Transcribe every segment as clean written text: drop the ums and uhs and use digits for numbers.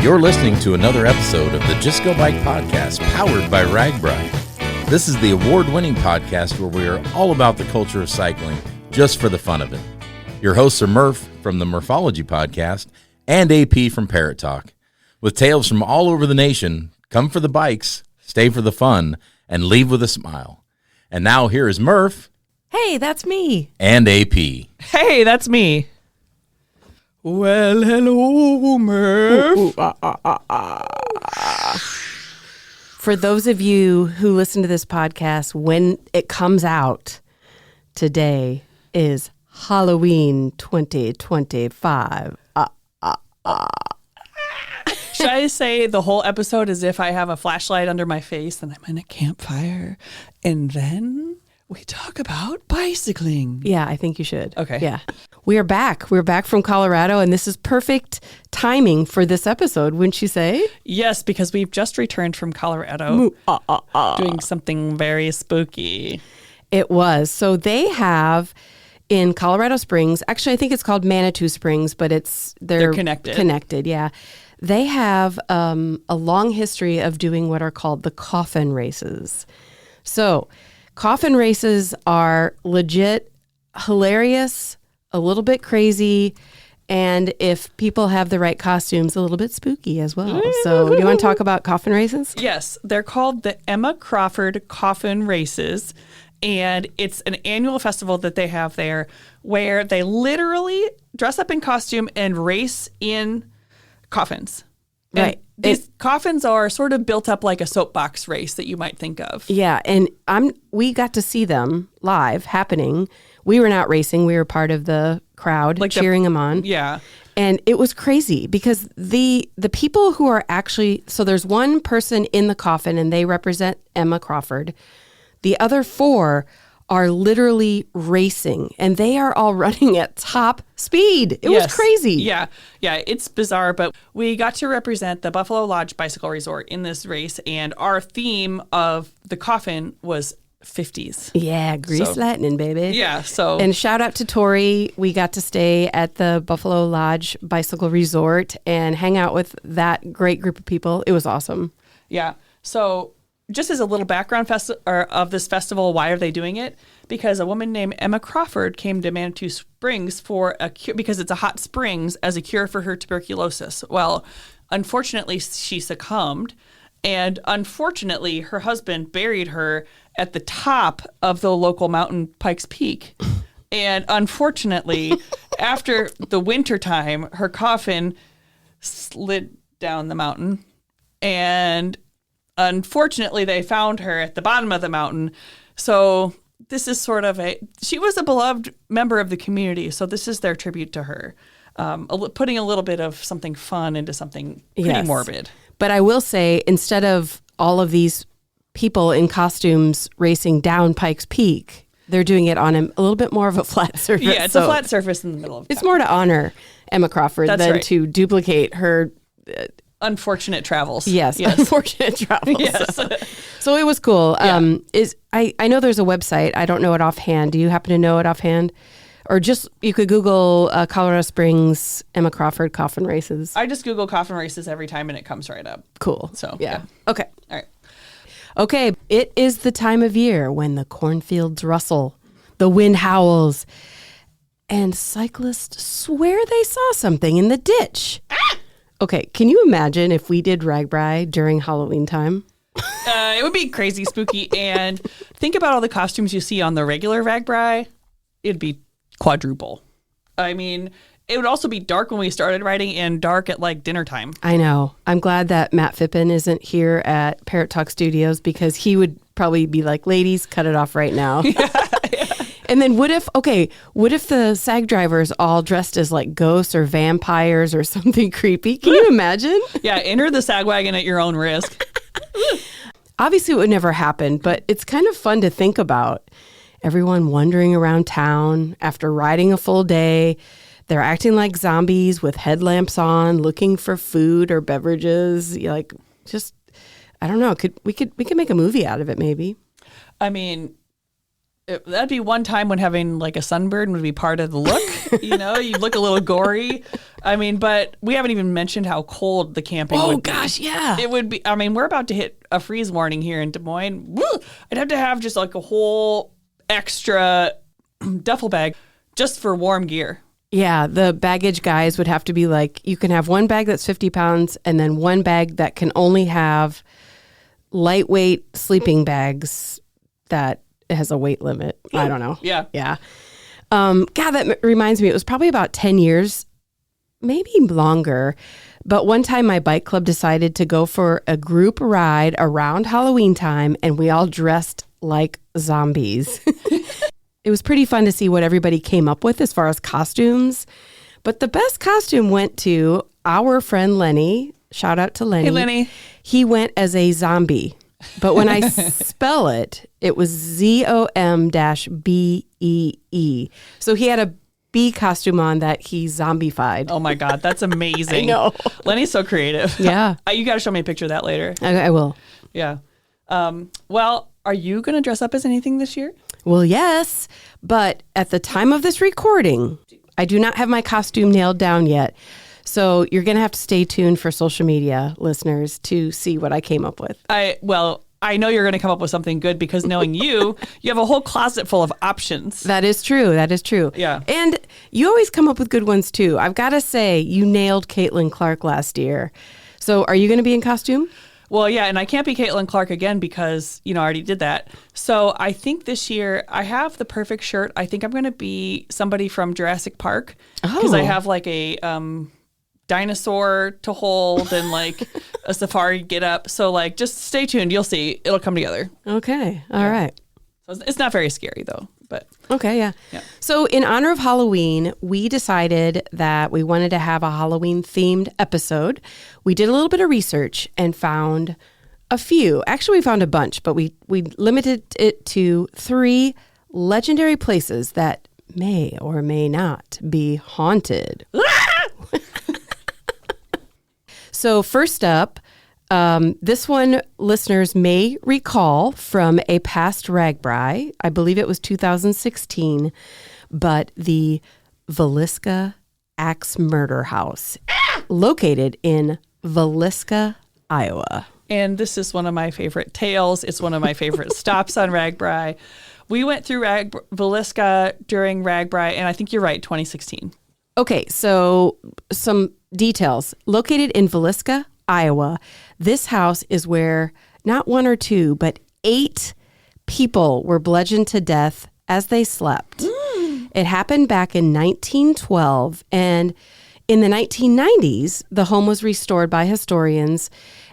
You're listening to another episode of the Just Go Bike podcast, powered by RAGBRAI. This is the award-winning podcast where we are all about the culture of cycling, just for the fun of it. Your hosts are Murph from the Murphology podcast and AP from Parrot Talk. With tales from all over the nation, come for the bikes, stay for the fun, and leave with a smile. And now here is Murph. Hey, that's me. And AP. Hey, that's me. Well, hello, Murph. For those of you who listen to this podcast, when it comes out, today is Halloween 2025. Should I say the whole episode as if I have a flashlight under my face and I'm in a campfire, and then we talk about bicycling? Yeah, I think you should. Okay. Yeah. We are back. We're back from Colorado, and this is perfect timing for this episode, wouldn't you say? Yes, because we've just returned from Colorado doing something very spooky. It was. So they have in Colorado Springs, actually I think it's called Manitou Springs, but they're connected. Connected, yeah. They have a long history of doing what are called the coffin races. So coffin races are legit hilarious, a little bit crazy, and if people have the right costumes, a little bit spooky as well. So do you want to talk about coffin races? Yes, they're called the Emma Crawford Coffin Races, and it's an annual festival that they have there where they literally dress up in costume and race in coffins. And Right. these coffins are sort of built up like a soapbox race that you might think of. Yeah, and we got to see them live happening. We were not racing. We were part of the crowd cheering them on. Yeah. And it was crazy because the people who are actually, so there's one person in the coffin and they represent Emma Crawford. The other four are literally racing and they are all running at top speed. It was crazy. Yeah, it's bizarre, but we got to represent the Buffalo Lodge Bicycle Resort in this race, and our theme of the coffin was 50s. Yeah, grease lightning, baby. Yeah, so. And shout out to Tori. We got to stay at the Buffalo Lodge Bicycle Resort and hang out with that great group of people. It was awesome. Yeah, so just as a little background of this festival, why are they doing it? Because a woman named Emma Crawford came to Manitou Springs for a cure, because it's a hot springs, as a cure for her tuberculosis. Well, unfortunately, she succumbed, and unfortunately, her husband buried her at the top of the local mountain, Pikes Peak. And unfortunately, after the winter time, her coffin slid down the mountain, and unfortunately, they found her at the bottom of the mountain. So this is sort of she was a beloved member of the community. So this is their tribute to her, putting a little bit of something fun into something pretty morbid. But I will say, instead of all of these people in costumes racing down Pikes Peak, they're doing it on a little bit more of a flat surface. Yeah, it's a flat surface in the middle of town. It's more to honor Emma Crawford than to duplicate her unfortunate travels. Yes, unfortunate travels. Yes. So it was cool. Yeah. I know there's a website. I don't know it offhand. Do you happen to know it offhand? Or just, you could Google Colorado Springs Emma Crawford coffin races. I just Google coffin races every time and it comes right up. Cool. So, yeah. Okay. All right. Okay. It is the time of year when the cornfields rustle, the wind howls, and cyclists swear they saw something in the ditch. Okay, can you imagine if we did RAGBRAI during Halloween time? It would be crazy spooky. And think about all the costumes you see on the regular RAGBRAI. It'd be quadruple. I mean, it would also be dark when we started riding and dark at like dinner time. I know. I'm glad that Matt Phippen isn't here at Parrot Talk Studios because he would probably be like, ladies, cut it off right now. Yeah. And then what if the SAG drivers all dressed as like ghosts or vampires or something creepy? Can you imagine? Yeah, enter the SAG wagon at your own risk. Obviously it would never happen, but it's kind of fun to think about. Everyone wandering around town after riding a full day. They're acting like zombies with headlamps on, looking for food or beverages. Like, just, I don't know. We could make a movie out of it, maybe. I mean, That'd be one time when having like a sunburn would be part of the look. You look a little gory. I mean, but we haven't even mentioned how cold the camping would be. Oh, gosh, yeah. It would be. I mean, we're about to hit a freeze warning here in Des Moines. Woo! I'd have to have just like a whole extra duffel bag just for warm gear. Yeah, the baggage guys would have to be like, you can have one bag that's 50 pounds and then one bag that can only have lightweight sleeping bags that has a weight limit. I don't know. Yeah. Yeah. God, that reminds me, it was probably about 10 years, maybe longer. But one time my bike club decided to go for a group ride around Halloween time, and we all dressed like zombies. It was pretty fun to see what everybody came up with as far as costumes. But the best costume went to our friend Lenny. Shout out to Lenny. Hey, Lenny. He went as a zombie. But when I spell it, it was ZOM-BEE. So he had a bee costume on that he zombified. Oh my God, that's amazing. I know. Lenny's so creative. Yeah. You got to show me a picture of that later. I will. Yeah. Well, are you going to dress up as anything this year? Well, yes. But at the time of this recording, I do not have my costume nailed down yet. So you're going to have to stay tuned for social media, listeners, to see what I came up with. I know you're going to come up with something good because knowing you have a whole closet full of options. That is true. That is true. Yeah. And you always come up with good ones, too. I've got to say, you nailed Caitlin Clark last year. So are you going to be in costume? Well, yeah, and I can't be Caitlin Clark again because, I already did that. So I think this year I have the perfect shirt. I think I'm going to be somebody from Jurassic Park because I have like a dinosaur to hold and like a safari get up. So like just stay tuned. You'll see. It'll come together. Okay. All right. So it's not very scary though. But okay, yeah. So in honor of Halloween, we decided that we wanted to have a Halloween themed episode. We did a little bit of research and found a few. Actually, we found a bunch, but we limited it to 3 legendary places that may or may not be haunted. So first up, this one listeners may recall from a past RAGBRAI. I believe it was 2016, but the Villisca Axe Murder House, located in Villisca, Iowa. And this is one of my favorite tales. It's one of my favorite stops on RAGBRAI. We went through Villisca during RAGBRAI, and I think you're right, 2016. Okay, so some details. Located in Villisca, Iowa, this house is where not 1 or 2, but 8 people were bludgeoned to death as they slept. It happened back in 1912, and in the 1990s, the home was restored by historians,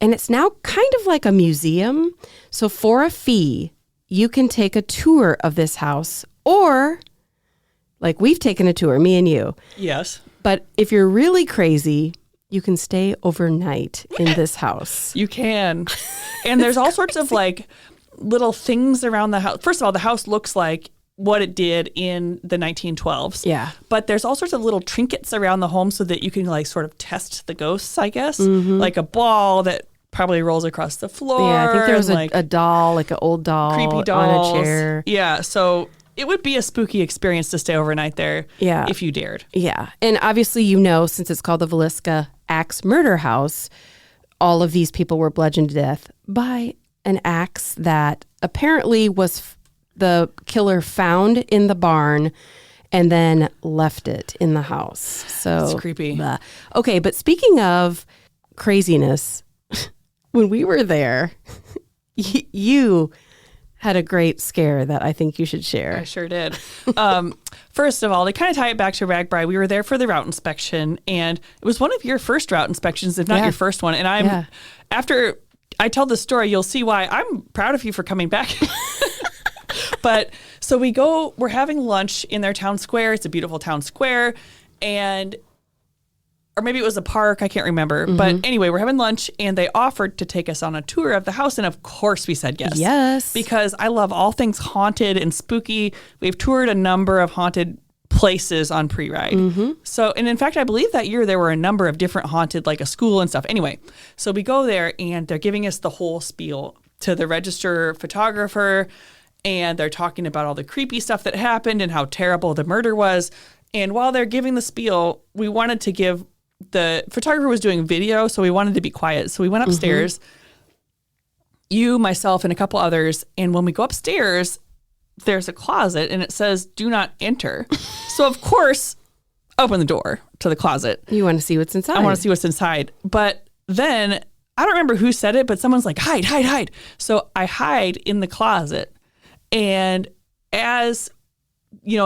and it's now kind of like a museum. So for a fee, you can take a tour of this house, or like we've taken a tour, me and you. Yes. But if you're really crazy, you can stay overnight in this house. You can. And there's all sorts of like little things around the house. First of all, the house looks like what it did in the 1912s. Yeah. But there's all sorts of little trinkets around the home so that you can like sort of test the ghosts, I guess. Like a ball that probably rolls across the floor. Yeah, I think there was like a doll, like an old doll creepy dolls on a chair. Yeah, so it would be a spooky experience to stay overnight there if you dared. Yeah. And obviously, since it's called the Villisca Axe Murder House, all of these people were bludgeoned to death by an axe that apparently was the killer found in the barn and then left it in the house. So it's creepy. Blah. Okay, but speaking of craziness, when we were there, you had a great scare that I think you should share. I sure did. First of all, to kind of tie it back to RAGBRAI, we were there for the route inspection, and it was one of your first route inspections, if not your first one. And after I tell the story, you'll see why I'm proud of you for coming back. But so we're having lunch in their town square. It's a beautiful town square, or maybe it was a park. I can't remember. But anyway, we're having lunch and they offered to take us on a tour of the house. And of course we said yes. Yes. Because I love all things haunted and spooky. We've toured a number of haunted places on pre-ride. So, and in fact, I believe that year there were a number of different haunted, like a school and stuff. Anyway, so we go there and they're giving us the whole spiel to the register photographer. and they're talking about all the creepy stuff that happened and how terrible the murder was. And while they're giving the spiel, we wanted to give, the photographer was doing video, so we wanted to be quiet. So we went upstairs, you, myself, and a couple others. And when we go upstairs, there's a closet and it says, "Do not enter." So of course, open the door to the closet. You want to see what's inside. I want to see what's inside. But then, I don't remember who said it, but someone's like, "Hide, hide, hide." So I hide in the closet. And as,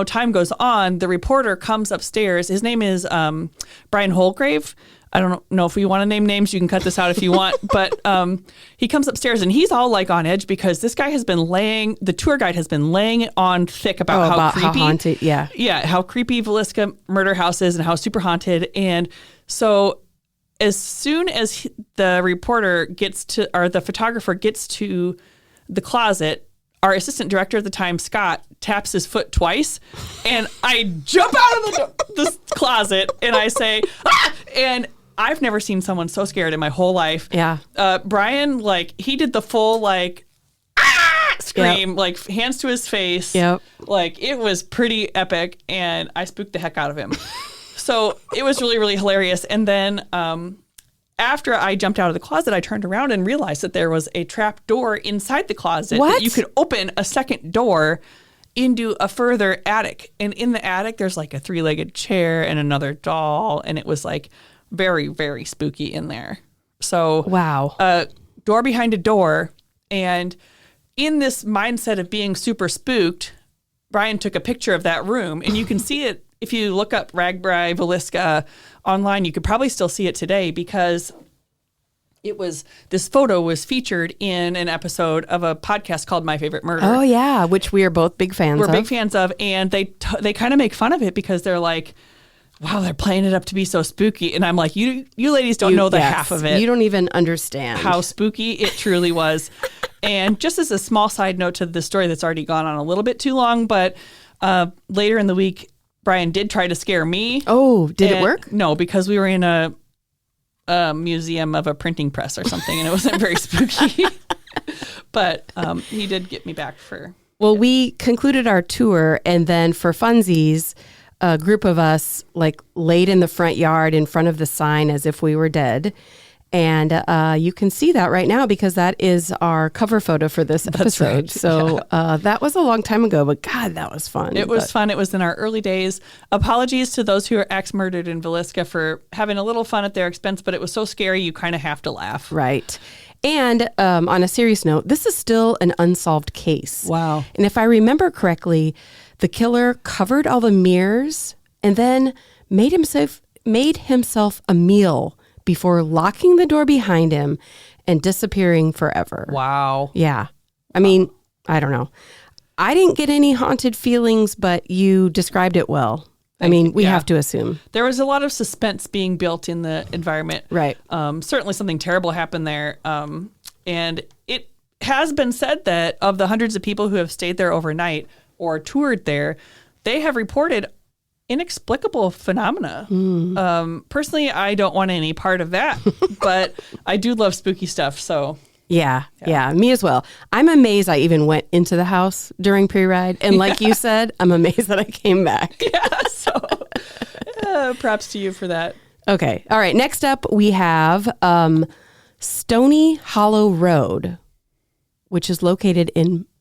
time goes on, the reporter comes upstairs. His name is Brian Holgrave. I don't know if we want to name names. You can cut this out if you want. But he comes upstairs and he's all like on edge because this guy has been the tour guide has been laying it on thick about how creepy. How haunted, yeah. Yeah, how creepy Villisca Murder House is and how super haunted. And so as soon as the photographer gets to the closet, our assistant director at the time, Scott, taps his foot twice, and I jump out of the closet, and I say, "Ah!" And I've never seen someone so scared in my whole life. Yeah. Brian, he did the full, "Ah!" scream, hands to his face. Yep. It was pretty epic, and I spooked the heck out of him. So it was really, really hilarious. And then after I jumped out of the closet, I turned around and realized that there was a trap door inside the closet. What? That you could open a second door into a further attic. And in the attic, there's a 3-legged chair and another doll. And it was very, very spooky in there. So, wow. Door behind a door. And in this mindset of being super spooked, Brian took a picture of that room. And you can see it. If you look up RAGBRAI Villisca online, you could probably still see it today because this photo was featured in an episode of a podcast called My Favorite Murder. Oh yeah, which we are both big fans of. We're big fans of, and they kind of make fun of it because they're like, "Wow, they're playing it up to be so spooky," and I'm like, "You ladies don't know the half of it. You don't even understand how spooky it truly was." And just as a small side note to the story that's already gone on a little bit too long, but later in the week, Brian did try to scare me. Oh, did it work? No, because we were in a museum of a printing press or something, and it wasn't very spooky. But he did get me back for... Well, we concluded our tour, and then for funsies, a group of us laid in the front yard in front of the sign as if we were dead. And you can see that right now because that is our cover photo for this episode. Right. So that was a long time ago, but God, that was fun. It was fun. It was in our early days. Apologies to those who are ex-murdered in Villisca for having a little fun at their expense, but it was so scary you kind of have to laugh. Right. And on a serious note, this is still an unsolved case. Wow. And if I remember correctly, the killer covered all the mirrors and then made himself a meal before locking the door behind him and disappearing forever. Wow. Yeah. I mean, I don't know. I didn't get any haunted feelings, but you described it well. I mean, we have to assume. There was a lot of suspense being built in the environment. Right. Certainly something terrible happened there. And it has been said that of the hundreds of people who have stayed there overnight or toured there, they have reported inexplicable phenomena. Personally, I don't want any part of that, but I do love spooky stuff. So yeah, me as well. I'm amazed I even went into the house during pre-ride. And like you said, I'm amazed that I came back. Yeah, so props to you for that. Okay. All right. Next up, we have Stony Hollow Road, which is located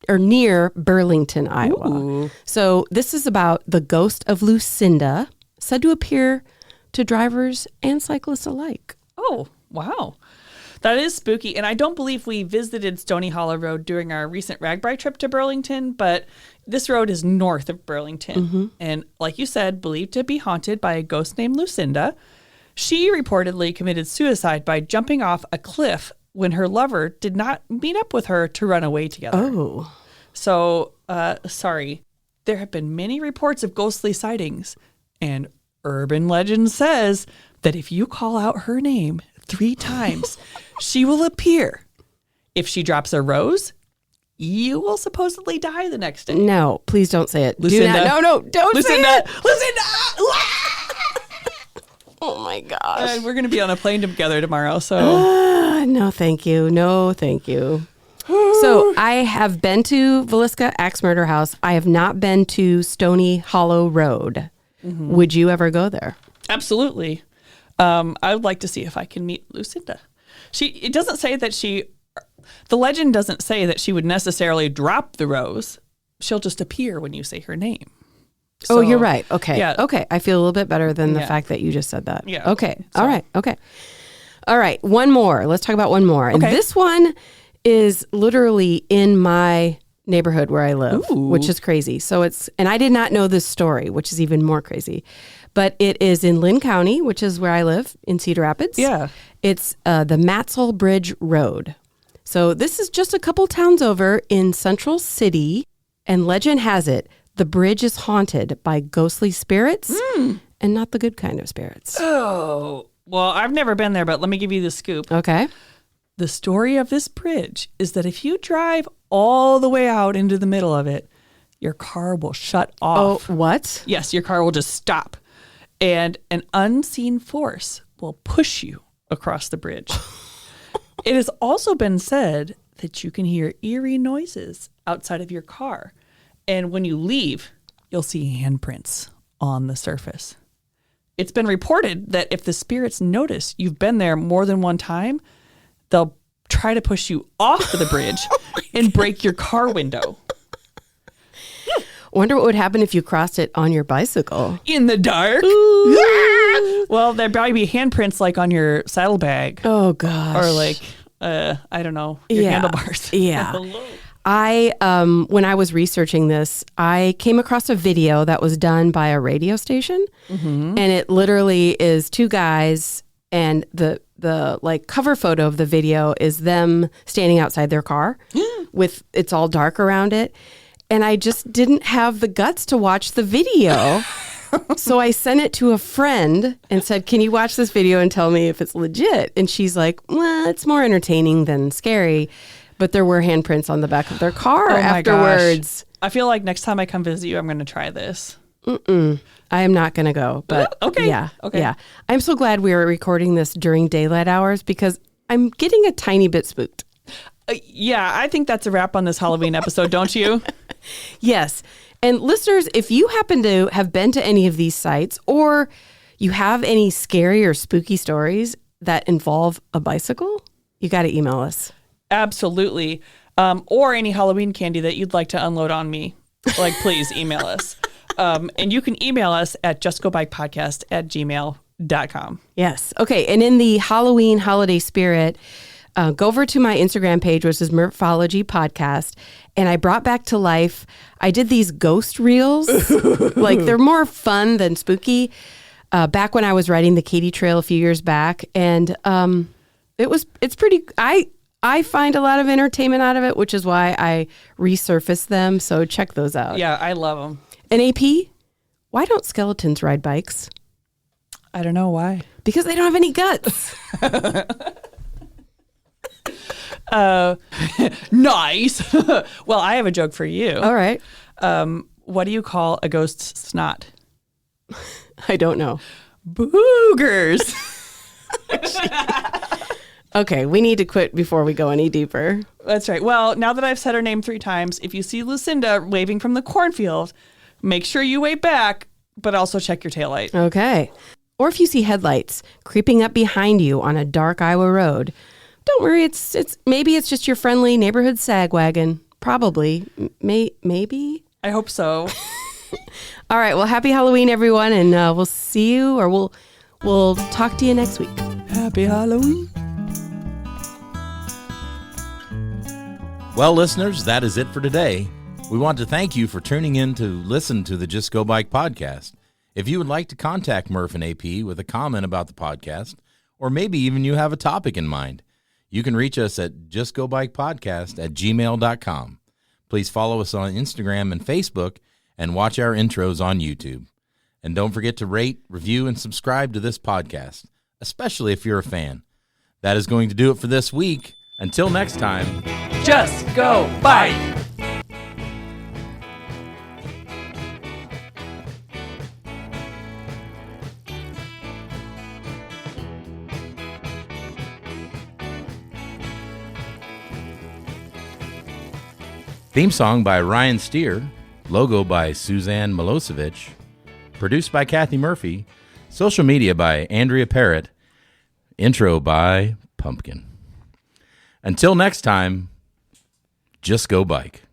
near Burlington, Iowa. Ooh. So this is about the ghost of Lucinda, said to appear to drivers and cyclists alike. Oh, wow. That is spooky. And I don't believe we visited Stony Hollow Road during our recent RAGBRAI trip to Burlington, but this road is north of Burlington. And like you said, believed to be haunted by a ghost named Lucinda. She reportedly committed suicide by jumping off a cliff when her lover did not meet up with her to run away together. Oh. So, sorry. There have been many reports of ghostly sightings, and urban legend says that if you call out her name 3 times, she will appear. If she drops a rose, you will supposedly die the next day. No, please don't say it. Lucinda. Don't Lucinda. say it. Lucinda! Oh my gosh. We're going to be on a plane together tomorrow, so. No, thank you. No, thank you. So I have been to Villisca Axe Murder House. I have not been to Stony Hollow Road. Mm-hmm. Would you ever go there? Absolutely. I would like to see if I can meet Lucinda. It doesn't say that the legend doesn't say that she would necessarily drop the rose. She'll just appear when you say her name. So, you're right. Okay. Yeah. Okay. I feel a little bit better than the fact that you just said that. Yeah. Okay. So. All right. Okay. All right. One more. Let's talk about one more. And this one is literally in my neighborhood where I live, which is crazy. So and I did not know this story, which is even more crazy, but it is in Lynn County, which is where I live in Cedar Rapids. Yeah. It's the Matzel Bridge Road. So this is just a couple towns over in Central City, and legend has it, the bridge is haunted by ghostly spirits and not the good kind of spirits. Oh, well, I've never been there, but let me give you the scoop. Okay. The story of this bridge is that if you drive all the way out into the middle of it, your car will shut off. Oh, what? Yes, your car will just stop. And an unseen force will push you across the bridge. It has also been said that you can hear eerie noises outside of your car. And when you leave, you'll see handprints on the surface. It's been reported that if the spirits notice you've been there more than one time, they'll try to push you off of the bridge and break your car window. Wonder what would happen if you crossed it on your bicycle. In the dark? Well, there'd probably be handprints like on your saddlebag. Oh, gosh. Or like, I don't know, your handlebars. Yeah. When I was researching this, I came across a video that was done by a radio station. Mm-hmm. And it literally is two guys, and the like cover photo of the video is them standing outside their car with it's all dark around it. And I just didn't have the guts to watch the video. So I sent it to a friend and said, can you watch this video and tell me if it's legit? And she's like, well, it's more entertaining than scary. But there were handprints on the back of their car afterwards. Gosh. I feel like next time I come visit you, I'm going to try this. I am not going to go. But okay. Yeah. Okay. Yeah. I'm so glad we were recording this during daylight hours because I'm getting a tiny bit spooked. Yeah, I think that's a wrap on this Halloween episode, don't you? Yes. And listeners, if you happen to have been to any of these sites or you have any scary or spooky stories that involve a bicycle, you got to email us. Absolutely. Or any Halloween candy that you'd like to unload on me. Like, please email us. And you can email us at justgobikepodcast@gmail.com. Yes. Okay. And in the Halloween holiday spirit, go over to my Instagram page, which is Murphology Podcast, and I brought back to life, I did these ghost reels. Like, they're more fun than spooky. Back when I was riding the Katy Trail a few years back, and it's pretty, I find a lot of entertainment out of it, which is why I resurfaced them, so check those out. Yeah, I love them. And AP, why don't skeletons ride bikes? I don't know why. Because they don't have any guts. Nice. Well, I have a joke for you. All right. What do you call a ghost's snot? I don't know. Boogers. Okay, we need to quit before we go any deeper. That's right. Well, now that I've said her name 3 times, if you see Lucinda waving from the cornfield, make sure you wave back, but also check your taillight. Okay. Or if you see headlights creeping up behind you on a dark Iowa road, don't worry. Maybe it's just your friendly neighborhood sag wagon. Probably. Maybe. I hope so. All right. Well, happy Halloween, everyone, and we'll see you, or we'll talk to you next week. Happy Halloween. Well, listeners, that is it for today. We want to thank you for tuning in to listen to the Just Go Bike podcast. If you would like to contact Murph and AP with a comment about the podcast, or maybe even you have a topic in mind, you can reach us at justgobikepodcast@gmail.com. Please follow us on Instagram and Facebook and watch our intros on YouTube. And don't forget to rate, review, and subscribe to this podcast, especially if you're a fan. That is going to do it for this week. Until next time, just go bike. Theme song by Ryan Steer. Logo by Suzanne Milosevic. Produced by Kathy Murphy. Social media by Andrea Parrott. Intro by Pumpkin. Until next time, just go bike.